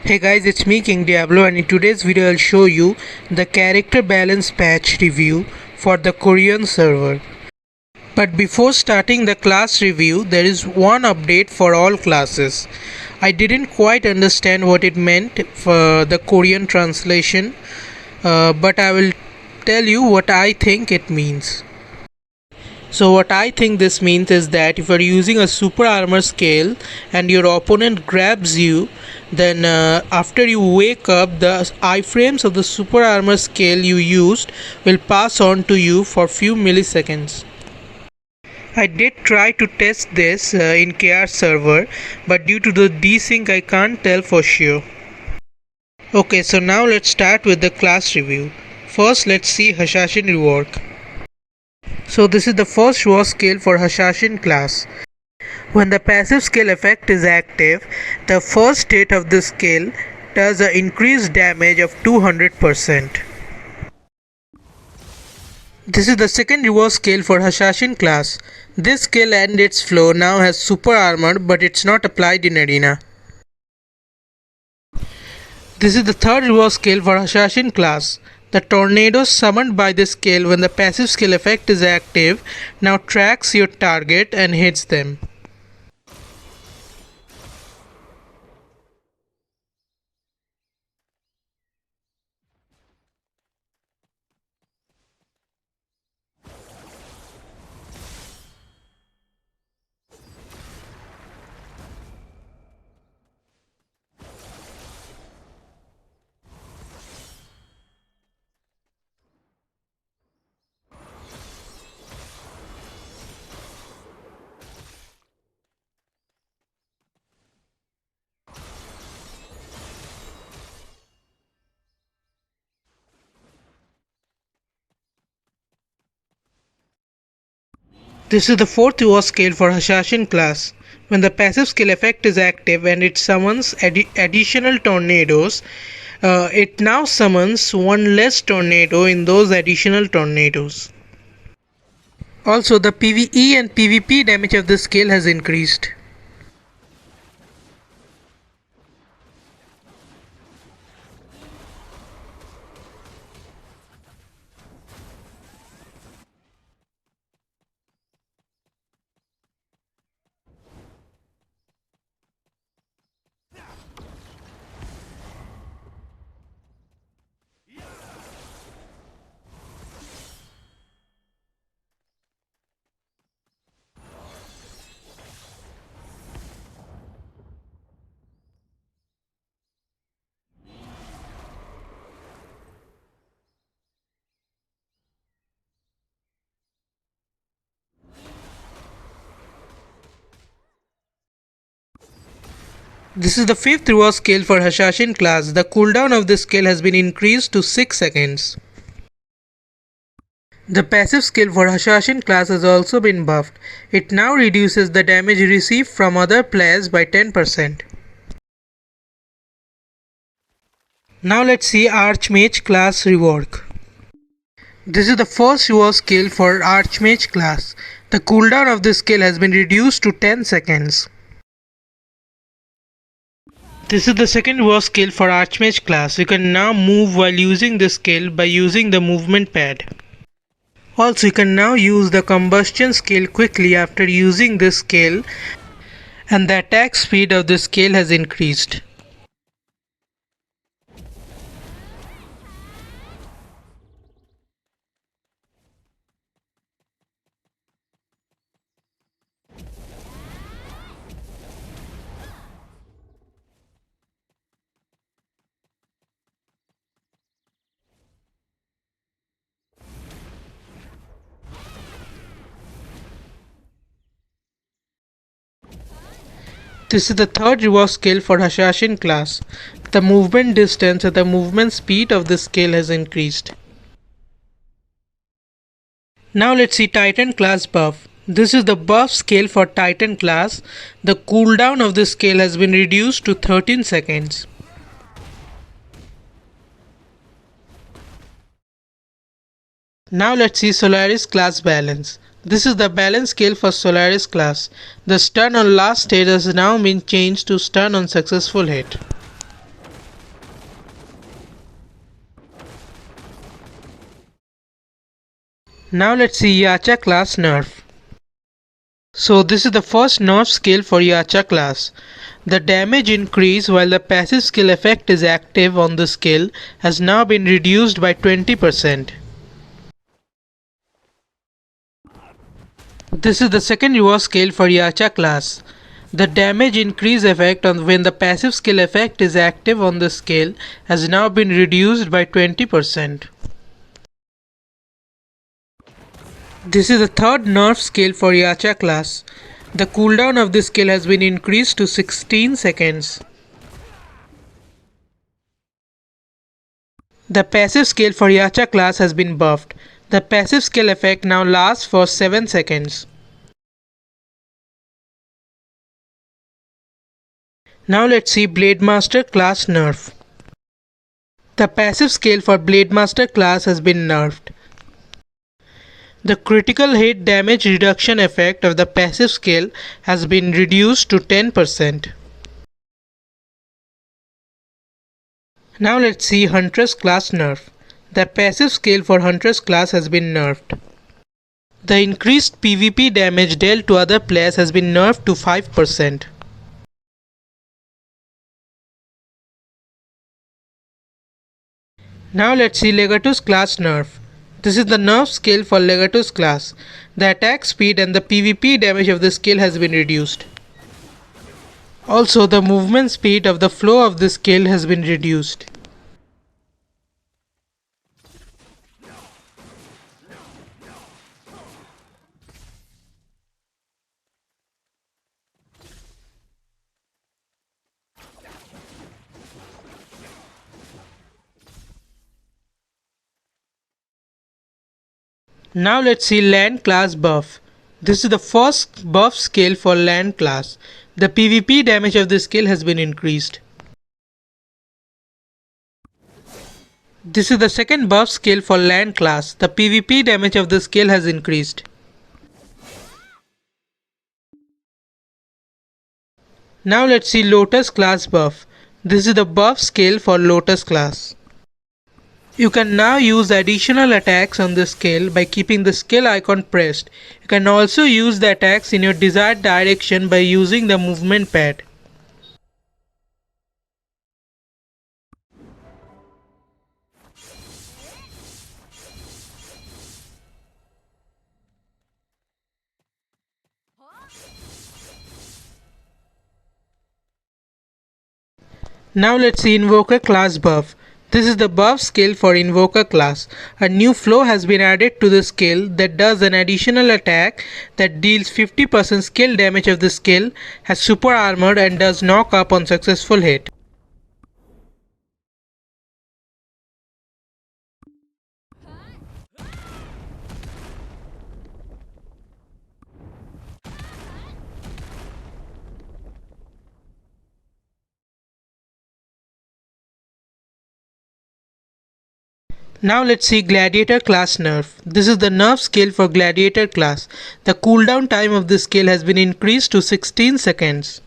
Hey guys, it's me King Diablo, and in today's video I'll show you the character balance patch review for the Korean server. But before starting the class review, there is one update for all classes. I didn't quite understand what it meant for the Korean translation, but I will tell you what I think it means. So what I think this means is that if you are using a super armor scale and your opponent grabs you, then after you wake up, the iframes of the super armor scale you used will pass on to you for few milliseconds. I did try to test this in KR server, but due to the desync I can't tell for sure. Okay, so now let's start with the class review. First let's see hashashin rework. So this is the first raw skill for hashashin class. When the passive skill effect is active, the first state of the skill does an increased damage of 200%. This is the second reverse skill for hashashin class. This skill and its flow now has super armor, but it's not applied in arena. This is the third reverse skill for hashashin class. The tornadoes summoned by this skill when the passive skill effect is active now tracks your target and hits them. This is the fourth reverse skill for hashashin class. When the passive skill effect is active and it summons additional tornadoes, it now summons one less tornado in those additional tornadoes. Also, the PvE and PvP damage of this skill has increased. This is the fifth reverse skill for hashashin class. The cooldown of this skill has been increased to 6 seconds. The passive skill for hashashin class has also been buffed. It now reduces the damage received from other players by 10%. Now let's see Archmage class rework. This is the first reverse skill for Archmage class. The cooldown of this skill has been reduced to 10 seconds. This is the second reverse skill for Archmage class. You can now move while using this skill by using the movement pad. Also, you can now use the combustion skill quickly after using this skill, and the attack speed of this skill has increased. This is the third reverse skill for hashashin class. The movement distance and the movement speed of this skill has increased. Now let's see Titan class buff. This is the buff skill for Titan class. The cooldown of this skill has been reduced to 13 seconds. Now let's see Solaris class balance. This is the balance scale for Solaris class. The stun on last hit has now been changed to stun on successful hit. Now let's see Yacha class Nerf. So this is the first Nerf skill for Yacha class. The damage increase while the passive skill effect is active on the skill has now been reduced by 20%. This is the second reward skill for Yacha class. The damage increase effect on when the passive skill effect is active on the skill has now been reduced by 20%. This is the third Nerf skill for Yacha class. The cooldown of this skill has been increased to 16 seconds. The passive skill for Yacha class has been buffed. The passive skill effect now lasts for 7 seconds. Now let's see Blademaster class Nerf. The passive skill for Blademaster class has been nerfed. The critical hit damage reduction effect of the passive skill has been reduced to 10%. Now let's see Huntress class Nerf. The passive skill for Huntress class has been nerfed. The increased PvP damage dealt to other players has been nerfed to 5%. Now let's see legatis class Nerf. This is the nerf skill for legatis class. The attack speed and the PvP damage of the skill has been reduced. Also, the movement speed of the flow of the skill has been reduced. Now let's see lahn class buff. This is the first buff skill for lahn class. The PvP damage of the skill has been increased. This is the second buff skill for lahn class. The PvP damage of the skill has increased. Now let's see lotus class buff. This is the buff skill for lotus class. You can now use additional attacks on the skill by keeping the skill icon pressed. You can also use the attacks in your desired direction by using the movement pad. Now let's see invoker class buff. This is the buff skill for invoker class. A new flow has been added to the skill that does an additional attack that deals 50% skill damage of the skill, has super armor and does knock up on successful hit. Now let's see Gladiator class nerf. This is the nerf skill for Gladiator class. The cooldown time of this skill has been increased to 16 seconds.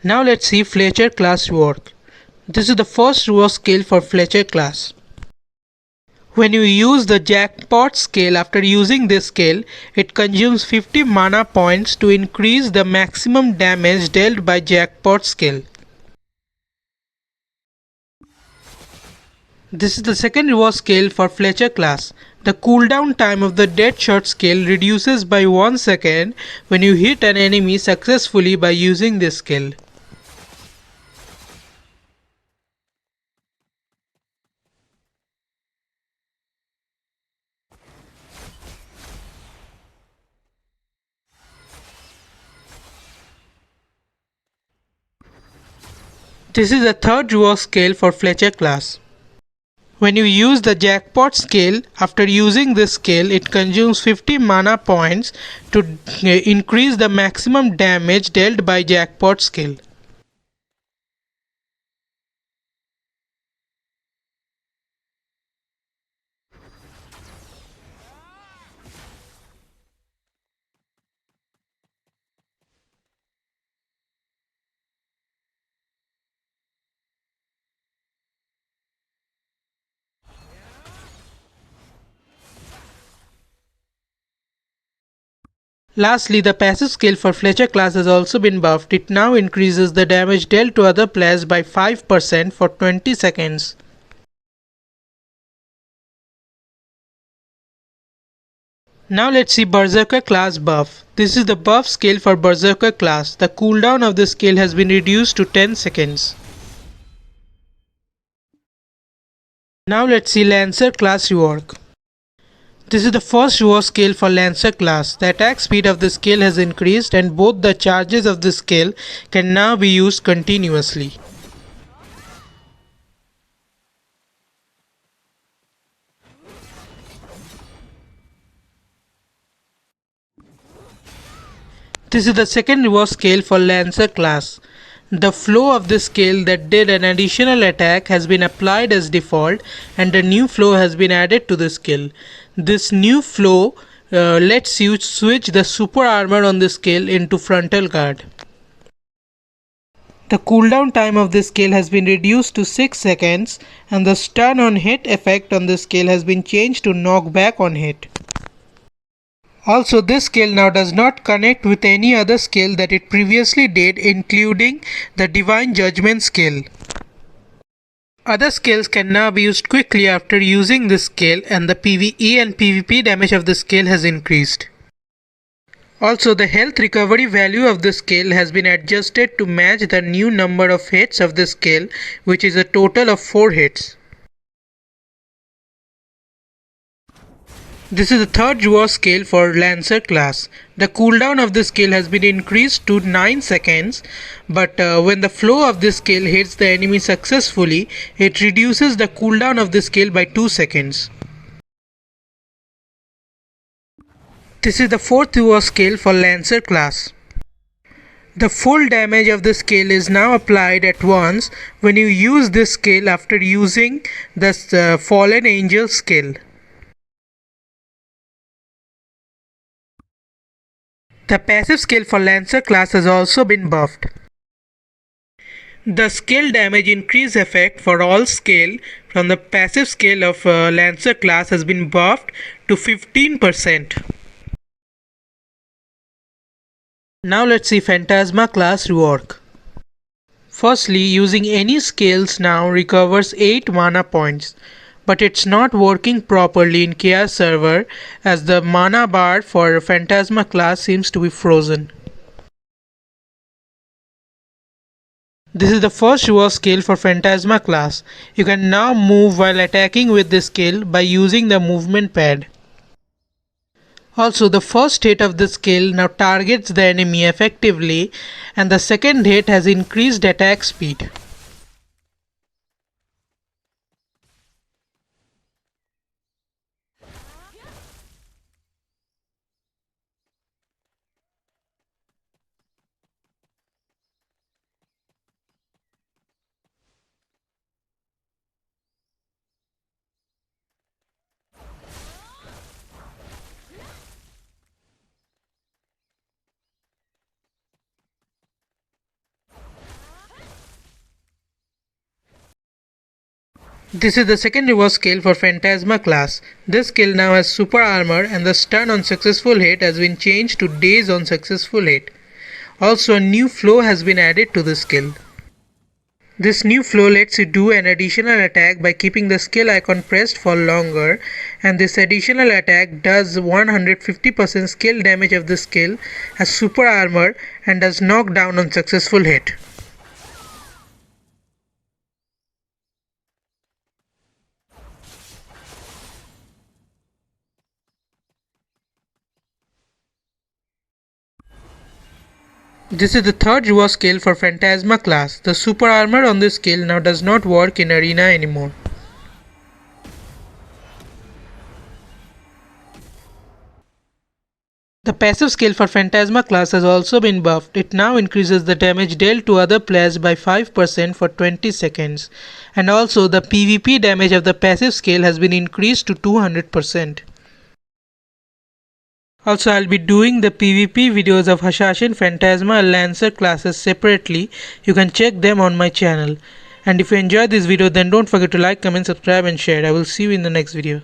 Now let's see Fletcher class Rework. This is the first Rework skill for Fletcher class. When you use the jackpot skill after using this skill, it consumes 50 mana points to increase the maximum damage dealt by jackpot skill. This is the second reward skill for Fletcher class. The cooldown time of the Deadshot skill reduces by 1 second when you hit an enemy successfully by using this skill. This is the third reward skill for Fletcher class. When you use the jackpot skill, after using this skill, it consumes 50 mana points to increase the maximum damage dealt by jackpot skill. Lastly, the passive skill for Fletcher class has also been buffed. It now increases the damage dealt to other players by 5% for 20 seconds. Now let's see Berserker class buff. This is the buff skill for Berserker class. The cooldown of this skill has been reduced to 10 seconds. Now let's see Lancer class rework. This is the first rework skill for Lancer class. The attack speed of the skill has increased and both the charges of the skill can now be used continuously. This is the second rework skill for Lancer class. The flow of this skill that did an additional attack has been applied as default and a new flow has been added to the skill. This new flow lets you switch the super armor on the skill into frontal guard. The cooldown time of this skill has been reduced to 6 seconds and the stun on hit effect on this skill has been changed to knockback on hit. Also, this skill now does not connect with any other skill that it previously did, including the Divine Judgment skill. Other skills can now be used quickly after using this skill, and the PvE and PvP damage of the skill has increased. Also, the health recovery value of the skill has been adjusted to match the new number of hits of the skill, which is a total of 4 hits. This is the third rework skill for Lancer class. The cooldown of this skill has been increased to 9 seconds, but when the flow of this skill hits the enemy successfully, it reduces the cooldown of this skill by 2 seconds. This is the fourth rework skill for Lancer class. The full damage of the skill is now applied at once when you use this skill after using the Fallen Angel skill. The passive skill for Lancer class has also been buffed. The skill damage increase effect for all skill from the passive skill of Lancer class has been buffed to 15%. Now let's see Phantasma class rework. Firstly, using any skills now recovers 8 mana points. But it's not working properly in Chaos server as the mana bar for Phantasma class seems to be frozen. This is the first rework skill for Phantasma class. You can now move while attacking with this skill by using the movement pad. Also, the first hit of the skill now targets the enemy effectively and the second hit has increased attack speed. This is the second rework skill for Phantasma class. This skill now has super armor and the stun on successful hit has been changed to daze on successful hit. Also, a new flow has been added to the skill. This new flow lets you do an additional attack by keeping the skill icon pressed for longer, and this additional attack does 150% skill damage of the skill, has super armor and does knockdown on successful hit. This is the third rework skill for Phantasma class. The super armor on this skill now does not work in arena anymore. The passive skill for Phantasma class has also been buffed. It now increases the damage dealt to other players by 5% for 20 seconds. And also the PvP damage of the passive skill has been increased to 200%. Also, I'll be doing the PvP videos of Hashashin, Phantasma and Lancer classes separately. You can check them on my channel. And if you enjoyed this video, then don't forget to like, comment, subscribe and share. I will see you in the next video.